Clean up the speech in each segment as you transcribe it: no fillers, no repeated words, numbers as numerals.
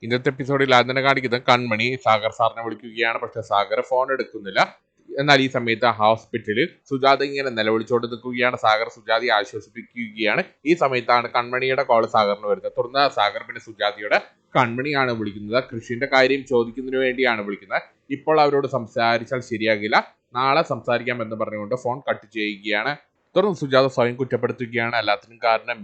ഇന്നത്തെ എപ്പിസോഡിൽ ആദ്യം തന്നെ കാണിക്കുന്നത് കൺമണി സാഗർ സാറിനെ വിളിക്കുകയാണ്. പക്ഷെ സാഗർ ഫോൺ എടുക്കുന്നില്ല. എന്നാൽ ഈ സമയത്ത് ഹോസ്പിറ്റലിൽ സുജാത ഇങ്ങനെ നിലവിളിച്ചോണ്ട് നിൽക്കുകയാണ്. സാഗർ സുജാതയെ ആശ്വസിപ്പിക്കുകയാണ്. ഈ സമയത്താണ് കൺമണിയുടെ കോൾ സാഗറിന് വരുന്നത്. തുടർന്ന് സാഗർ പിന്നെ സുജാതയുടെ കൺമണിയാണ് വിളിക്കുന്നത്. കൃഷിന്റെ കാര്യം ചോദിക്കുന്നതിന് വേണ്ടിയാണ് വിളിക്കുന്നത്. ഇപ്പോൾ അവരോട് സംസാരിച്ചാൽ ശരിയാകില്ല, നാളെ സംസാരിക്കാം എന്ന് പറഞ്ഞുകൊണ്ട് ഫോൺ കട്ട് ചെയ്യുകയാണ്. തുടർന്ന് സുജാത സ്വയം കുറ്റപ്പെടുത്തുകയാണ്. എല്ലാത്തിനും കാരണം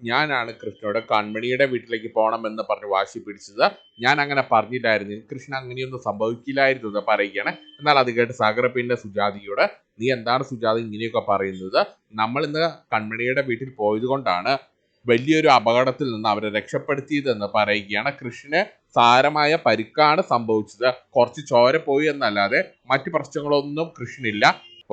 ഞാനാണ് കൃഷ്ണയോട് കൺമണിയുടെ വീട്ടിലേക്ക് പോകണമെന്ന് പറഞ്ഞ് വാശി പിടിച്ചത്. ഞാൻ അങ്ങനെ പറഞ്ഞില്ലായിരുന്നു, കൃഷ്ണ അങ്ങനെയൊന്നും സംഭവിക്കില്ലായിരുന്നു എന്ന് പറയുകയാണ്. എന്നാൽ അത് കേട്ട് സാഗർ പിന്നെ സുജാതയോട്, നീ എന്താണ് സുജാത ഇങ്ങനെയൊക്കെ പറയുന്നത്? നമ്മൾ ഇന്ന് കൺമണിയുടെ വീട്ടിൽ പോയത് കൊണ്ടാണ് വലിയൊരു അപകടത്തിൽ നിന്ന് അവരെ രക്ഷപ്പെടുത്തിയതെന്ന് പറയുകയാണ്. കൃഷ്ണന് സാരമായ പരിക്കാണ് സംഭവിച്ചത്, കുറച്ച് ചോര പോയി എന്നല്ലാതെ മറ്റു പ്രശ്നങ്ങളൊന്നും കൃഷ്ണനില്ല.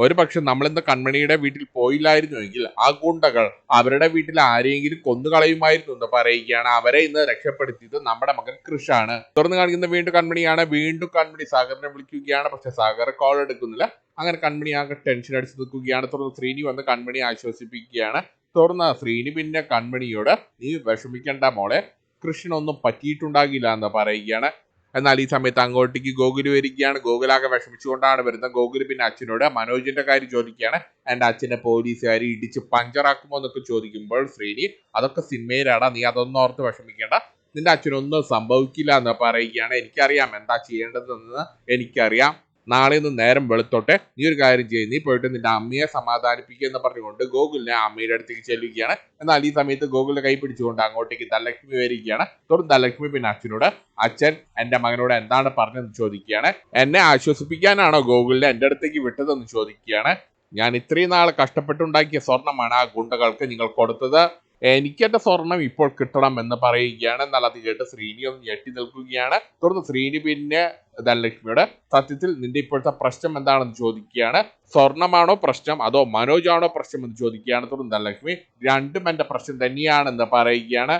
ഒരു പക്ഷെ നമ്മളിന്ന് കൺമണിയുടെ വീട്ടിൽ പോയില്ലായിരുന്നുവെങ്കിൽ ആ ഗുണ്ടകൾ അവരുടെ വീട്ടിൽ ആരെയെങ്കിലും കൊന്നുകളയുമായിരുന്നു എന്ന് പറയുകയാണ്. അവരെ ഇന്ന് രക്ഷപ്പെടുത്തിയത് നമ്മുടെ മകൻ കൃഷാണ്. തുറന്നു കാണിക്കുന്ന വീണ്ടും കൺമണിയാണ്. വീണ്ടും കൺമണി സാഗറിനെ വിളിക്കുകയാണ്. പക്ഷെ സാഗർ കോൾ എടുക്കുന്നില്ല. അങ്ങനെ കൺമണി ആകെ ടെൻഷൻ അടിച്ച് നിൽക്കുകയാണ്. തുടർന്ന് ശ്രീനി വന്ന് കൺമണി ആശ്വസിപ്പിക്കുകയാണ്. തുറന്ന ശ്രീനി പിന്നെ കൺമണിയോട്, നീ വിഷമിക്കണ്ട മോളെ, കൃഷ്ണനൊന്നും പറ്റിയിട്ടുണ്ടാകില്ല എന്ന് പറയുകയാണ്. എന്നാൽ ഈ സമയത്ത് അങ്ങോട്ടേക്ക് ഗോകുല് വരികയാണ്. ഗോകുലാകെ വിഷമിച്ചുകൊണ്ടാണ് വരുന്നത്. ഗോകുല് പിന്നെ അച്ഛനോട് മനോജിന്റെ കാര്യം ചോദിക്കുകയാണ്. എൻ്റെ അച്ഛനെ പോലീസുകാർ ഇടിച്ച് പഞ്ചറാക്കുമോ എന്നൊക്കെ ചോദിക്കുമ്പോൾ ശ്രീനി, അതൊക്കെ സിനിമയിലാടാ, നീ അതൊന്നും ഓർത്ത് വിഷമിക്കേണ്ട, നിന്റെ അച്ഛനൊന്നും സംഭവിക്കില്ല എന്ന് പറയുകയാണ്. എനിക്കറിയാം എന്താ ചെയ്യേണ്ടതെന്ന്, എനിക്കറിയാം. നാളെ ഒന്ന് നേരം വെളുത്തോട്ടെ, നീ ഒരു കാര്യം ചെയ്യും, നീ പോയിട്ട് നിന്റെ അമ്മയെ സമാധാനിപ്പിക്കുക എന്ന് പറഞ്ഞുകൊണ്ട് ഗോകുലിനെ അമ്മയുടെ അടുത്തേക്ക് ചെല്ലുകയാണ്. എന്നാൽ ഈ സമയത്ത് ഗോകുലിനെ കൈ പിടിച്ചുകൊണ്ട് അങ്ങോട്ടേക്ക് ധനലക്ഷ്മി വരികയാണ്. തുടർന്ന് ധനലക്ഷ്മി പിന്നെ അച്ഛനോട്, അച്ഛൻ എൻ്റെ മകനോട് എന്താണ് പറഞ്ഞതെന്ന് ചോദിക്കുകയാണ്. എന്നെ ആശ്വസിപ്പിക്കാനാണോ ഗോകുലിനെ എൻ്റെ അടുത്തേക്ക് വിട്ടതെന്ന് ചോദിക്കുകയാണ്. ഞാൻ ഇത്രയും നാൾ കഷ്ടപ്പെട്ടുണ്ടാക്കിയ സ്വർണമാണ് ആ ഗുണ്ടകൾക്ക് നിങ്ങൾ കൊടുത്തത്, എനിക്കെന്റെ സ്വർണം ഇപ്പോൾ കിട്ടണം എന്ന് പറയുകയാണ്. എന്നാൽ അത് കേട്ട് ശ്രീനി ഒന്ന് ഞെട്ടി നിൽക്കുകയാണ്. തുടർന്ന് ശ്രീനി പിന്നെ ധനലക്ഷ്മിയോട്, സത്യത്തിൽ നിന്റെ ഇപ്പോഴത്തെ പ്രശ്നം എന്താണെന്ന് ചോദിക്കുകയാണ്. സ്വർണമാണോ പ്രശ്നം അതോ മനോജാണോ പ്രശ്നം എന്ന് ചോദിക്കുകയാണ്. തുടർന്ന് ധനലക്ഷ്മി, രണ്ടും എന്റെ പ്രശ്നം തന്നെയാണെന്ന് പറയുകയാണ്.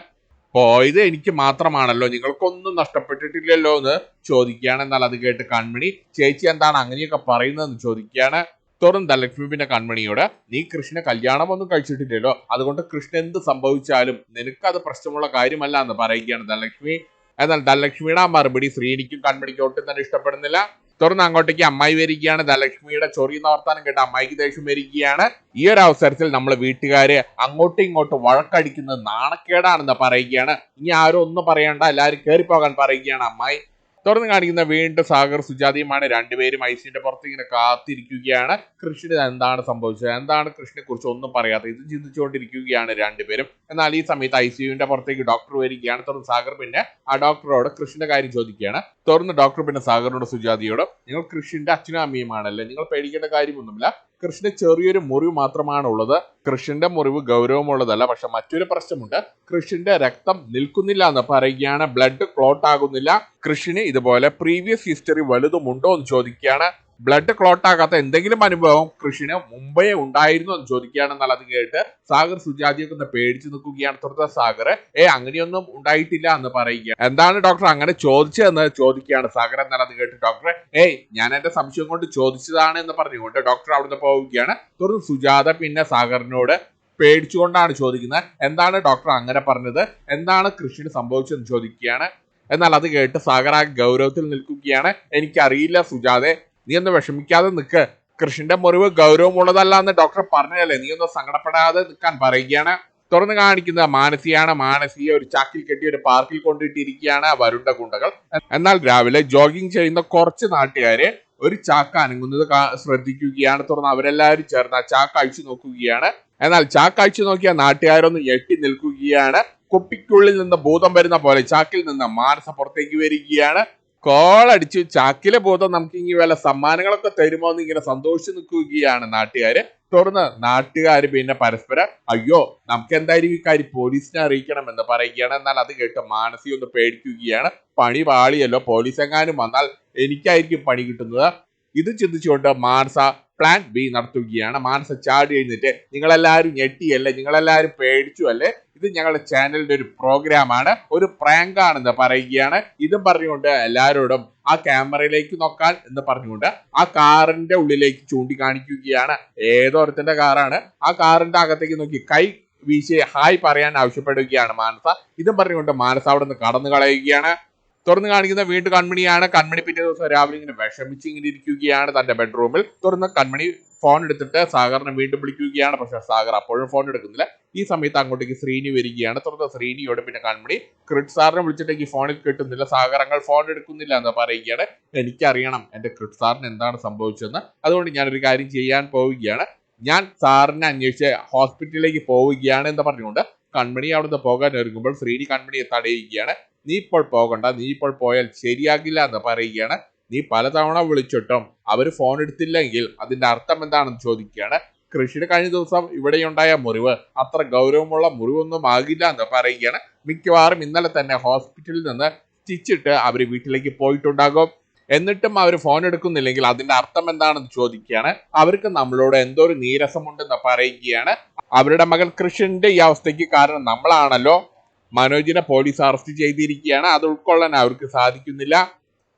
പോയത് എനിക്ക് മാത്രമാണല്ലോ, നിങ്ങൾക്കൊന്നും നഷ്ടപ്പെട്ടിട്ടില്ലല്ലോ എന്ന് ചോദിക്കുകയാണ്. എന്നാൽ അത് കേട്ട് കൺമണി, ചേച്ചി എന്താണ് അങ്ങനെയൊക്കെ പറയുന്നതെന്ന് ചോദിക്കുകയാണ്. തുടർന്ന് ധനലക്ഷ്മി പിന്നെ കൺമണിയോട്, നീ കൃഷ്ണ കല്യാണമൊന്നും കഴിച്ചിട്ടില്ലല്ലോ, അതുകൊണ്ട് കൃഷ്ണ എന്ത് സംഭവിച്ചാലും നിനക്കത് പ്രശ്നമുള്ള കാര്യമല്ല എന്ന് പറയുകയാണ് ധനലക്ഷ്മി. എന്നാൽ ധനലക്ഷ്മിയുടെ ആ മറുപടി ശ്രീനിക്കും കൺമണിക്കും ഒട്ടും തന്നെ ഇഷ്ടപ്പെടുന്നില്ല. തുടർന്ന് അങ്ങോട്ടേക്ക് അമ്മായി വരികയാണ്. ധനലക്ഷ്മിയുടെ ചൊറിയുന്ന വർത്താനം കേട്ട് അമ്മായിക്ക് ദേഷ്യം വരികയാണ്. ഈ ഒരു അവസരത്തിൽ നമ്മൾ വീട്ടുകാരെ അങ്ങോട്ടും ഇങ്ങോട്ടും വഴക്കടിക്കുന്നത് നാണക്കേടാണെന്ന് പറയുകയാണ്. ഇനി ആരും ഒന്നും പറയണ്ട, എല്ലാവരും കയറിപ്പോകാൻ പറയുകയാണ് അമ്മായി. തുടർന്ന് കാണിക്കുന്ന വീണ്ടും സാഗർ സുജാതയുമാണ്. രണ്ടുപേരും ഐസിന്റെ പുറത്ത് ഇങ്ങനെ കാത്തിരിക്കുകയാണ്. കൃഷ്ണന് എന്താണ് സംഭവിച്ചത്, എന്താണ് കൃഷ്ണനെ കുറിച്ച് ഒന്നും പറയാതെ ഇത് ചിന്തിച്ചുകൊണ്ടിരിക്കുകയാണ് രണ്ടുപേരും. എന്നാൽ ഈ സമയത്ത് ഐസിയുവിന്റെ പുറത്തേക്ക് ഡോക്ടർ വരികയാണ്. തുടർന്ന് സാഗർ പിന്നെ ആ ഡോക്ടറോട് കൃഷ്ണന്റെ കാര്യം ചോദിക്കുകയാണ്. തുടർന്ന് ഡോക്ടർ പിന്നെ സാഗറിനോട് സുജാതയോട്, നിങ്ങൾ കൃഷ്ണന്റെ അച്ഛനും അമ്മയുമാണല്ലേ, നിങ്ങൾ പേടിക്കേണ്ട കാര്യമൊന്നുമില്ല, കൃഷ്ണന് ചെറിയൊരു മുറിവ് മാത്രമാണ് ഉള്ളത്. കൃഷ്ണന്റെ മുറിവ് ഗൗരവമുള്ളതല്ല, പക്ഷെ മറ്റൊരു പ്രശ്നമുണ്ട്, കൃഷ്ണന്റെ രക്തം നിൽക്കുന്നില്ല എന്ന് പറയുകയാണ്. ബ്ലഡ് ക്ലോട്ട് ആകുന്നില്ല. കൃഷ്ണന് ഇതുപോലെ പ്രീവിയസ് ഹിസ്റ്ററി വലുതുമുണ്ടോ എന്ന് ചോദിക്കുകയാണ്. ബ്ലഡ് ക്ലോട്ട് ആകാത്ത എന്തെങ്കിലും അനുഭവം കൃഷ്ണന് മുമ്പേ ഉണ്ടായിരുന്നു എന്ന് ചോദിക്കുകയാണ്. എന്നാൽ അത് കേട്ട് സാഗർ സുജാതിയൊക്കെ ഒന്ന് പേടിച്ചു നിൽക്കുകയാണ്. തുടർന്ന് സാഗർ, അങ്ങനെയൊന്നും ഉണ്ടായിട്ടില്ല എന്ന് പറയുക. എന്താണ് ഡോക്ടർ അങ്ങനെ ചോദിച്ചതെന്ന് ചോദിക്കുകയാണ് സാഗർ. എന്നാൽ അത് കേട്ട് ഡോക്ടറെ, ഞാൻ എന്റെ സംശയം കൊണ്ട് ചോദിച്ചതാണ് എന്ന് പറഞ്ഞുകൊണ്ട് ഡോക്ടർ അവിടുന്ന് പോവുകയാണ്. തുടർന്ന് സുജാത പിന്നെ സാഗറിനോട് പേടിച്ചുകൊണ്ടാണ് ചോദിക്കുന്നത്, എന്താണ് ഡോക്ടർ അങ്ങനെ പറഞ്ഞത്, എന്താണ് കൃഷ്ണന് സംഭവിച്ചതെന്ന് ചോദിക്കുകയാണ്. എന്നാൽ അത് കേട്ട് സാഗർ ആ ഗൗരവത്തിൽ നിൽക്കുകയാണ്. എനിക്കറിയില്ല സുജാതെ, നീ ഒന്ന് വിഷമിക്കാതെ നിൽക്ക്, കൃഷ്ണന്റെ മുറിവ് ഗൗരവമുള്ളതല്ല എന്ന് ഡോക്ടർ പറഞ്ഞതല്ലേ, നീ ഒന്ന് സങ്കടപ്പെടാതെ നിൽക്കാൻ പറയുകയാണ്. തുറന്ന് കാണിക്കുന്നത് മാനസിയാണ്. മാനസിയെ ഒരു ചാക്കിൽ കെട്ടി ഒരു പാർക്കിൽ കൊണ്ടിട്ടിരിക്കുകയാണ് വരുണ്ട ഗുണ്ടകൾ. എന്നാൽ രാവിലെ ജോഗിങ് ചെയ്യുന്ന കുറച്ച് നാട്ടുകാരെ ഒരു ചാക്ക അനങ്ങുന്നത് ശ്രദ്ധിക്കുകയാണ്. തുടർന്ന് അവരെല്ലാവരും ചേർന്ന് ആ ചാക്ക അഴിച്ചു നോക്കുകയാണ്. എന്നാൽ ചാക്ക അഴിച്ചു നോക്കിയ നാട്ടുകാരൊന്ന് ഞെട്ടി നിൽക്കുകയാണ്. കുപ്പിക്കുള്ളിൽ നിന്ന് ഭൂതം വരുന്ന പോലെ ചാക്കിൽ നിന്ന് മാനസ പുറത്തേക്ക് വരികയാണ്. കോളടിച്ചു, ചാക്കിലെ ഭൂതം നമുക്ക് ഇനി വല്ല സമ്മാനങ്ങളൊക്കെ തരുമോ എന്ന് ഇങ്ങനെ സന്തോഷിച്ചു നിൽക്കുകയാണ് നാട്ടുകാര്. തുടർന്ന് നാട്ടുകാർ പിന്നെ പരസ്പരം, അയ്യോ നമുക്ക് എന്തായാലും ഈ കാര്യം പോലീസിനെ അറിയിക്കണം എന്ന് പറയുകയാണ്. എന്നാൽ അത് കേട്ട് മാനസി ഒന്ന് പേടിക്കുകയാണ്. പണി പാളിയല്ലോ, പോലീസ് എങ്ങാനും വന്നാൽ എനിക്കായിരിക്കും പണി കിട്ടുന്നത്. ഇത് ചിന്തിച്ചുകൊണ്ട് മാനസ പ്ലാൻ ബി നടത്തുകയാണ്. മാനസ ചാടി എഴുന്നിട്ട്, നിങ്ങളെല്ലാവരും ഞെട്ടിയല്ലേ, നിങ്ങളെല്ലാവരും പേടിച്ചു അല്ലേ, ഇത് ഞങ്ങളുടെ ചാനലിന്റെ ഒരു പ്രോഗ്രാമാണ്, ഒരു പ്രാങ്ക് ആണെന്ന് പറയുകയാണ്. ഇതും പറഞ്ഞുകൊണ്ട് എല്ലാവരോടും ആ ക്യാമറയിലേക്ക് നോക്കാൻ എന്ന് പറഞ്ഞുകൊണ്ട് ആ കാറിന്റെ ഉള്ളിലേക്ക് ചൂണ്ടിക്കാണിക്കുകയാണ്. ഏതോരത്തിന്റെ കാറാണ്. ആ കാറിന്റെ അകത്തേക്ക് നോക്കി കൈ വീശി ഹായ് പറയാൻ ആവശ്യപ്പെടുകയാണ് മാനസ. ഇതും പറഞ്ഞുകൊണ്ട് മാനസ അവിടെ നിന്ന് കടന്നു കളയുകയാണ്. തുറന്ന് കാണിക്കുന്ന വീണ്ടും കൺമണിയാണ്. കൺമണി പിറ്റേ ദിവസം രാവിലെ ഇങ്ങനെ വിഷമിച്ച് ഇങ്ങനെ ഇരിക്കുകയാണ് തന്റെ ബെഡ്റൂമിൽ. തുറന്ന് കൺമണി ഫോൺ എടുത്തിട്ട് സാഗറിനെ വീണ്ടും വിളിക്കുകയാണ്. പക്ഷെ സാഗർ അപ്പോഴും ഫോൺ എടുക്കുന്നില്ല. ഈ സമയത്ത് അങ്ങോട്ടേക്ക് ശ്രീനി വരികയാണ്. തുറന്ന് ശ്രീനിയോട് പിന്നെ കൺമണി ക്രിഡ് സാറിനെ വിളിച്ചിട്ടേക്ക് ഫോണിൽ കിട്ടുന്നില്ല, സാഗർ അങ്ങൾ ഫോൺ എടുക്കുന്നില്ല എന്ന് പറയുകയാണ്. എനിക്കറിയണം എന്റെ ക്രിഡ് സാറിന് എന്താണ് സംഭവിച്ചതെന്ന്, അതുകൊണ്ട് ഞാനൊരു കാര്യം ചെയ്യാൻ പോവുകയാണ്. ഞാൻ സാറിനെ അന്വേഷിച്ച് ഹോസ്പിറ്റലിലേക്ക് പോവുകയാണ് എന്ന് പറഞ്ഞുകൊണ്ട് കൺമണി അവിടുന്ന് പോകാൻ ഒരുങ്ങുമ്പോൾ ശ്രീനി കൺമണിയെ തടയുകയാണ്. നീ ഇപ്പോൾ പോകണ്ട, നീ ഇപ്പോൾ പോയാൽ ശരിയാകില്ല എന്ന് പറയുകയാണ്. നീ പലതവണ വിളിച്ചിട്ടും അവര് ഫോൺ എടുത്തില്ലെങ്കിൽ അതിന്റെ അർത്ഥം എന്താണെന്ന് ചോദിക്കുകയാണ്. കൃഷിയുടെ കഴിഞ്ഞ ദിവസം ഇവിടെയുണ്ടായ മുറിവ് അത്ര ഗൗരവമുള്ള മുറിവൊന്നും ആകില്ല എന്ന് പറയുകയാണ്. മിക്കവാറും ഇന്നലെ തന്നെ ഹോസ്പിറ്റലിൽ നിന്ന് സ്റ്റിച്ചിട്ട് അവര് വീട്ടിലേക്ക് പോയിട്ടുണ്ടാകും. എന്നിട്ടും അവർ ഫോൺ എടുക്കുന്നില്ലെങ്കിൽ അതിന്റെ അർത്ഥം എന്താണെന്ന് ചോദിക്കുകയാണ്. അവർക്ക് നമ്മളോട് എന്തോ ഒരു നീരസമുണ്ടെന്ന് പറയുകയാണ്. അവരുടെ മകൻ കൃഷിന്റെ ഈ അവസ്ഥയ്ക്ക് കാരണം നമ്മളാണല്ലോ. മനോജിനെ പോലീസ് അറസ്റ്റ് ചെയ്തിരിക്കുകയാണ്. അത് ഉൾക്കൊള്ളാൻ അവർക്ക് സാധിക്കുന്നില്ല.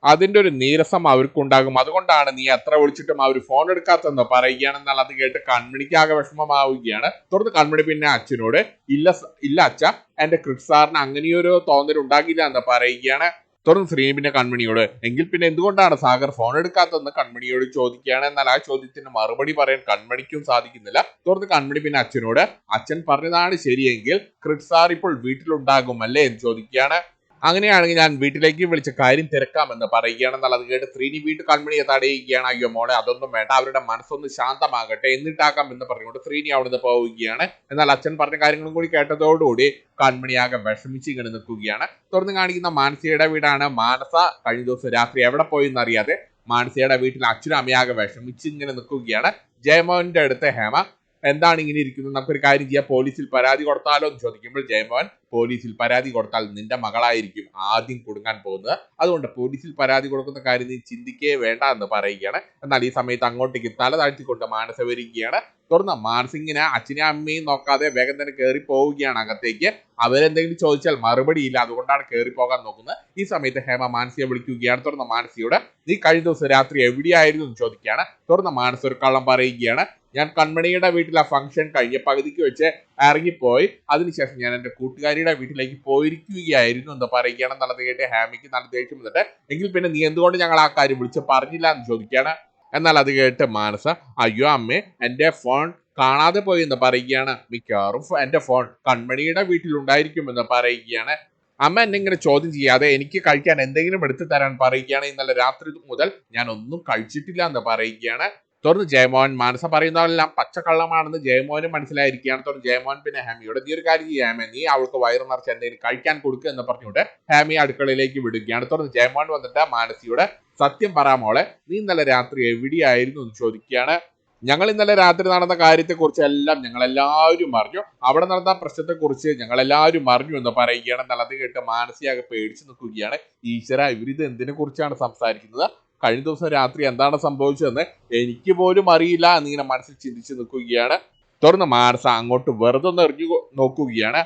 അതിന്റെ ഒരു നീരസം അവർക്കുണ്ടാകും. അതുകൊണ്ടാണ് നീ എത്ര വിളിച്ചിട്ടും അവർ ഫോൺ എടുക്കാത്തെന്ന് പറയുകയാണെന്നാൽ അത് കേട്ട് കൺമണിക്ക് ആകെ വിഷമമാവുകയാണ്. തുടർന്ന് കൺമണി പിന്നെ അച്ഛനോട് ഇല്ല അച്ഛ, എന്റെ ക്രിഡ് സാറിന് അങ്ങനെയൊരു തോന്നൽ ഉണ്ടാകില്ല എന്ന് പറയുകയാണ്. തുടർന്ന് ശ്രീനി പിന്നെ കൺമണിയോട് എങ്കിൽ പിന്നെ എന്തുകൊണ്ടാണ് സാഗർ ഫോൺ എടുക്കാത്തതെന്ന് കൺമണിയോട് ചോദിക്കുകയാണ്. എന്നാൽ ആ ചോദ്യത്തിന് മറുപടി പറയാൻ കൺമണിക്കും സാധിക്കുന്നില്ല. തുടർന്ന് കൺമണി പിന്നെ അച്ഛനോട് അച്ഛൻ പറഞ്ഞതാണ് ശരിയെങ്കിൽ ക്രിഡ് സാർ ഇപ്പോൾ വീട്ടിലുണ്ടാകുമല്ലേ എന്ന് ചോദിക്കുകയാണ്. അങ്ങനെയാണെങ്കിൽ ഞാൻ വീട്ടിലേക്ക് വിളിച്ച കാര്യം തിരക്കാമെന്ന് പറയുകയാണെന്നാൽ അത് കേട്ട് ശ്രീനി വീണ്ടും കൺമണിയെ തടയുകയാണ്. അയ്യോ മോളെ, അതൊന്നും വേണ്ട, അവരുടെ മനസ്സൊന്ന് ശാന്തമാകട്ടെ എന്നിട്ടാക്കാം എന്ന് പറഞ്ഞുകൊണ്ട് ശ്രീനി അവിടുന്ന് പോവുകയാണ്. എന്നാൽ അച്ഛൻ പറഞ്ഞ കാര്യങ്ങളും കൂടി കേട്ടതോടുകൂടി കൺമണിയാകെ വിഷമിച്ച് ഇങ്ങനെ നിൽക്കുകയാണ്. തുറന്ന് കാണിക്കുന്ന മാനസിയുടെ വീടാണ്. മാനസ കഴിഞ്ഞ ദിവസം രാത്രി എവിടെ പോയി എന്നറിയാതെ മാനസിയുടെ വീട്ടിൽ അച്ഛനും അമ്മയാകെ വിഷമിച്ച് ഇങ്ങനെ നിൽക്കുകയാണ്. ജയമോഹന്റെ അടുത്ത് ഹേമ എന്താണ് ഇങ്ങനെ ഇരിക്കുന്നത്, നമുക്കൊരു കാര്യം ചെയ്യാം, പോലീസിൽ പരാതി കൊടുത്താലോ എന്ന് ചോദിക്കുമ്പോൾ ജയമോഹൻ പോലീസിൽ പരാതി കൊടുത്താൽ നിന്റെ മകളായിരിക്കും ആദ്യം കുടുങ്ങാൻ പോകുന്നത്, അതുകൊണ്ട് പോലീസിൽ പരാതി കൊടുക്കുന്ന കാര്യം നീ ചിന്തിക്കേ വേണ്ട എന്ന് പറയുകയാണ്. എന്നാൽ ഈ സമയത്ത് അങ്ങോട്ടേക്ക് തല താഴ്ത്തിക്കൊണ്ട് മാനസ വരികയാണ്. തുറന്ന മാനസിങ്ങനെ അച്ഛനെയും അമ്മയും നോക്കാതെ വേഗം തന്നെ കയറി പോവുകയാണ് അകത്തേക്ക്. അവരെന്തെങ്കിലും ചോദിച്ചാൽ മറുപടിയില്ല, അതുകൊണ്ടാണ് കയറി പോകാൻ നോക്കുന്നത്. ഈ സമയത്ത് ഹേമ മാനസിയെ വിളിക്കുകയാണ്. തുറന്ന മാനസിയോട് നീ കഴിഞ്ഞ ദിവസം രാത്രി എവിടെയായിരുന്നു എന്ന് ചോദിക്കുകയാണ്. തുറന്ന മാനസ ഒരു കള്ളം പറയുകയാണ്. ഞാൻ കൺമണിയുടെ വീട്ടിൽ ആ ഫംഗ്ഷൻ കഴിഞ്ഞ പകുതിക്ക് വെച്ച് ഇറങ്ങിപ്പോയി, അതിനുശേഷം ഞാൻ എൻ്റെ കൂട്ടുകാരിയുടെ വീട്ടിലേക്ക് പോയിരിക്കുകയായിരുന്നു എന്ന് പറയുകയാണ്. നല്ലത് കേട്ട് ഹാമിക്ക് നല്ല ദേഷ്യം വന്നിട്ട് എങ്കിൽ പിന്നെ നീ എന്തുകൊണ്ട് ഞങ്ങൾ ആ കാര്യം വിളിച്ച് പറഞ്ഞില്ല എന്ന് ചോദിക്കുകയാണ്. എന്നാൽ അത് കേട്ട് മാനസ അയ്യോ അമ്മേ, എൻ്റെ ഫോൺ കാണാതെ പോയി എന്ന് പറയുകയാണ്. മിക്കവാറും എൻ്റെ ഫോൺ കൺമണിയുടെ വീട്ടിലുണ്ടായിരിക്കുമെന്ന് പറയുകയാണ്. അമ്മ എന്നെ ഇങ്ങനെ ചോദ്യം ചെയ്യാതെ എനിക്ക് കഴിക്കാൻ എന്തെങ്കിലും എടുത്തു തരാൻ പറയുകയാണ്. ഇന്നലെ രാത്രി മുതൽ ഞാൻ ഒന്നും കഴിച്ചിട്ടില്ല എന്ന് പറയുകയാണ്. തുറന്ന് ജയമോഹൻ മാനസ പറയുന്നതെല്ലാം പച്ചക്കള്ളമാണെന്ന് ജയമോഹന് മനസ്സിലായിരിക്കുകയാണ്. തുറന്ന് ജയമോഹൻ പിന്നെ ഹാമിയോട് നീ ഒരു കാര്യം ചെയ്യാം, നീ അവൾക്ക് വയറ് നിറച്ച് എന്തെങ്കിലും കഴിക്കാൻ കൊടുക്കുക എന്ന് പറഞ്ഞുകൊണ്ട് ഹാമിയെ അടുക്കളയിലേക്ക് വിടുകയാണ്. തുറന്ന് ജയമോഹൻ വന്നിട്ട് മാനസിയോട് സത്യം പറയാമോളെ, നീ ഇന്നലെ രാത്രി എവിടെയായിരുന്നു എന്ന് ചോദിക്കുകയാണ്. ഞങ്ങൾ ഇന്നലെ രാത്രി നടന്ന കാര്യത്തെക്കുറിച്ച് എല്ലാം ഞങ്ങളെല്ലാവരും അറിഞ്ഞു, അവിടെ നടന്ന പ്രശ്നത്തെക്കുറിച്ച് ഞങ്ങളെല്ലാവരും അറിഞ്ഞു എന്ന് പറയുകയാണ്. എന്നാൽ അത് കേട്ട് മാനസിയാകെ പേടിച്ചു നിൽക്കുകയാണ്. ഈശ്വര, ഇവരിത് എന്തിനെ കുറിച്ചാണ് സംസാരിക്കുന്നത്, കഴിഞ്ഞ ദിവസം രാത്രി എന്താണ് സംഭവിച്ചതെന്ന് എനിക്ക് പോലും അറിയില്ല എന്നിങ്ങനെ മനസ്സിൽ ചിന്തിച്ച് നിൽക്കുകയാണ്. തുറന്ന് മാനസ അങ്ങോട്ട് വെറുതെ ഒന്ന് എറിഞ്ഞു നോക്കുകയാണ്.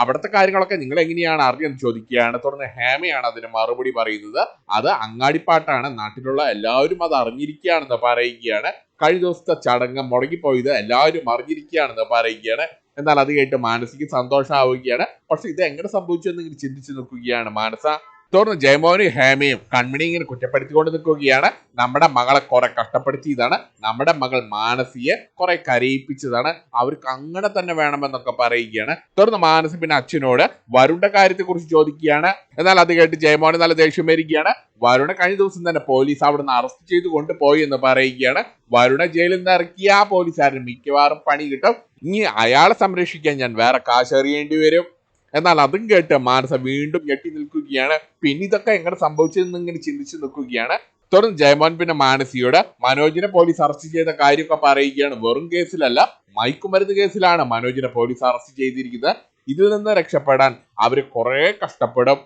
അവിടുത്തെ കാര്യങ്ങളൊക്കെ നിങ്ങൾ എങ്ങനെയാണ് അറിഞ്ഞെന്ന് ചോദിക്കുകയാണ്. തുറന്ന് ഹേമയാണ് അതിന് മറുപടി പറയുന്നത്. അത് അങ്ങാടിപ്പാട്ടാണ്, നാട്ടിലുള്ള എല്ലാവരും അത് അറിഞ്ഞിരിക്കുകയാണെന്ന് പറയുകയാണ്. കഴിഞ്ഞ ദിവസത്തെ ചടങ്ങ് മുടങ്ങിപ്പോയത് എല്ലാവരും അറിഞ്ഞിരിക്കുകയാണെന്ന് പറയുകയാണ്. എന്നാൽ അത് കേട്ട് മാനസിക്ക് സന്തോഷമാവുകയാണ്. പക്ഷെ ഇത് എങ്ങനെ സംഭവിച്ചു എന്ന് ഇങ്ങനെ ചിന്തിച്ച് നിൽക്കുകയാണ് മാനസ. തുടർന്ന് ജയമോഹനും ഹേമയും കൺമണി ഇങ്ങനെ കുറ്റപ്പെടുത്തിക്കൊണ്ട് നിൽക്കുകയാണ്. നമ്മുടെ മകളെ കുറെ കഷ്ടപ്പെടുത്തിയതാണ്, നമ്മുടെ മകൾ മാനസിയെ കുറെ കരയിപ്പിച്ചതാണ്, അവർക്ക് അങ്ങനെ തന്നെ വേണമെന്നൊക്കെ പറയുകയാണ്. തുടർന്ന് മാനസി പിന്നെ അച്ഛനോട് വരുണിന്റെ കാര്യത്തെ കുറിച്ച് ചോദിക്കുകയാണ്. എന്നാൽ അത് കേട്ട് ജയമോഹന് നല്ല ദേഷ്യം വരികയാണ്. വരുണ കഴിഞ്ഞ ദിവസം തന്നെ പോലീസ് അവിടുന്ന് അറസ്റ്റ് ചെയ്ത് കൊണ്ടുപോയി എന്ന് പറയുകയാണ്. വരുണ ജയിലിൽ നിന്ന് ഇറക്കിയ ആ പോലീസുകാരന് മിക്കവാറും പണി കിട്ടും, ഇനി അയാളെ സംരക്ഷിക്കാൻ ഞാൻ വേറെ കാശ് എറിയേണ്ടി വരും. എന്നാൽ അതും കേട്ട് മാനസ വീണ്ടും ഞെട്ടി നിൽക്കുകയാണ്. പിന്നെ ഇതൊക്കെ എങ്ങനെ സംഭവിച്ചതെന്ന് ഇങ്ങനെ ചിന്തിച്ച് നിൽക്കുകയാണ്. തുടർന്ന് ജയമോഹൻ പിന്നെ മാനസിയോട് മനോജിനെ പോലീസ് അറസ്റ്റ് ചെയ്ത കാര്യമൊക്കെ പറയുകയാണ്. വെറും കേസിലല്ല, മയക്കുമരുന്ന് കേസിലാണ് മനോജിനെ പോലീസ് അറസ്റ്റ് ചെയ്തിരിക്കുന്നത്. ഇതിൽ നിന്ന് രക്ഷപ്പെടാൻ അവര് കുറെ കഷ്ടപ്പെടും.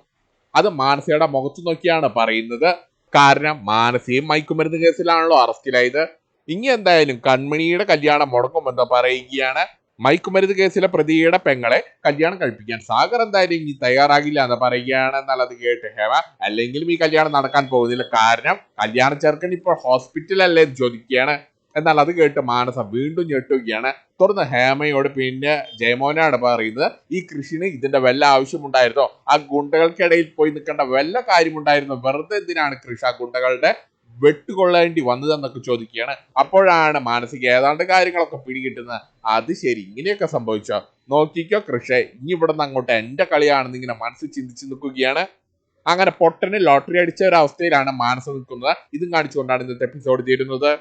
അത് മാനസയുടെ മുഖത്ത് നോക്കിയാണ് പറയുന്നത്. കാരണം മാനസയും മയക്കുമരുന്ന് കേസിലാണല്ലോ അറസ്റ്റിലായത്. ഇനി എന്തായാലും കൺമണിയുടെ കല്യാണം മുടങ്ങുമെന്ന് പറയുകയാണ്. മയക്കുമരുന്ന് കേസിലെ പ്രതിയുടെ പെങ്ങളെ കല്യാണം കഴിപ്പിക്കാൻ സാഗർ എന്തായാലും ഇനി തയ്യാറാകില്ല എന്ന് പറയുകയാണ്. എന്നാൽ അത് കേട്ട് ഹേമ അല്ലെങ്കിലും ഈ കല്യാണം നടക്കാൻ പോകുന്നില്ല, കാരണം കല്യാണ ചെറുക്കൻ ഇപ്പോൾ ഹോസ്പിറ്റലല്ലേ എന്ന് ചോദിക്കുകയാണ്. എന്നാൽ അത് കേട്ട് മാനസ വീണ്ടും ഞെട്ടുകയാണ്. തുടർന്ന് ഹേമയോട് പിന്നെ ജയമോനാണ് പറയുന്നത്, ഈ കൃഷിന് ഇതിന്റെ വല്ല ആവശ്യമുണ്ടായിരുന്നോ? ആ ഗുണ്ടകൾക്കിടയിൽ പോയി നിൽക്കേണ്ട വല്ല കാര്യമുണ്ടായിരുന്നോ? വെറുതെ എന്തിനാണ് കൃഷി ആ ഗുണ്ടകളുടെ വെട്ടുകൊള്ളേണ്ടി വന്നതെന്നൊക്കെ ചോദിക്കുകയാണ്. അപ്പോഴാണ് മാനസിക ഏതാണ്ട് കാര്യങ്ങളൊക്കെ പിടികിട്ടുന്നത്. അത് ശരി, ഇങ്ങനെയൊക്കെ സംഭവിച്ചോ? നോക്കിക്കോ കൃഷി, ഇനി ഇവിടെ നിന്ന് അങ്ങോട്ട് എന്റെ കളിയാണെന്ന് ഇങ്ങനെ മനസ്സിൽ ചിന്തിച്ച് നിൽക്കുകയാണ്. അങ്ങനെ പൊട്ടന് ലോട്ടറി അടിച്ച ഒരു അവസ്ഥയിലാണ് മാനസ നിൽക്കുന്നത്. ഇതും കാണിച്ചുകൊണ്ടാണ് ഇന്നത്തെ എപ്പിസോഡ് തീരുന്നത്.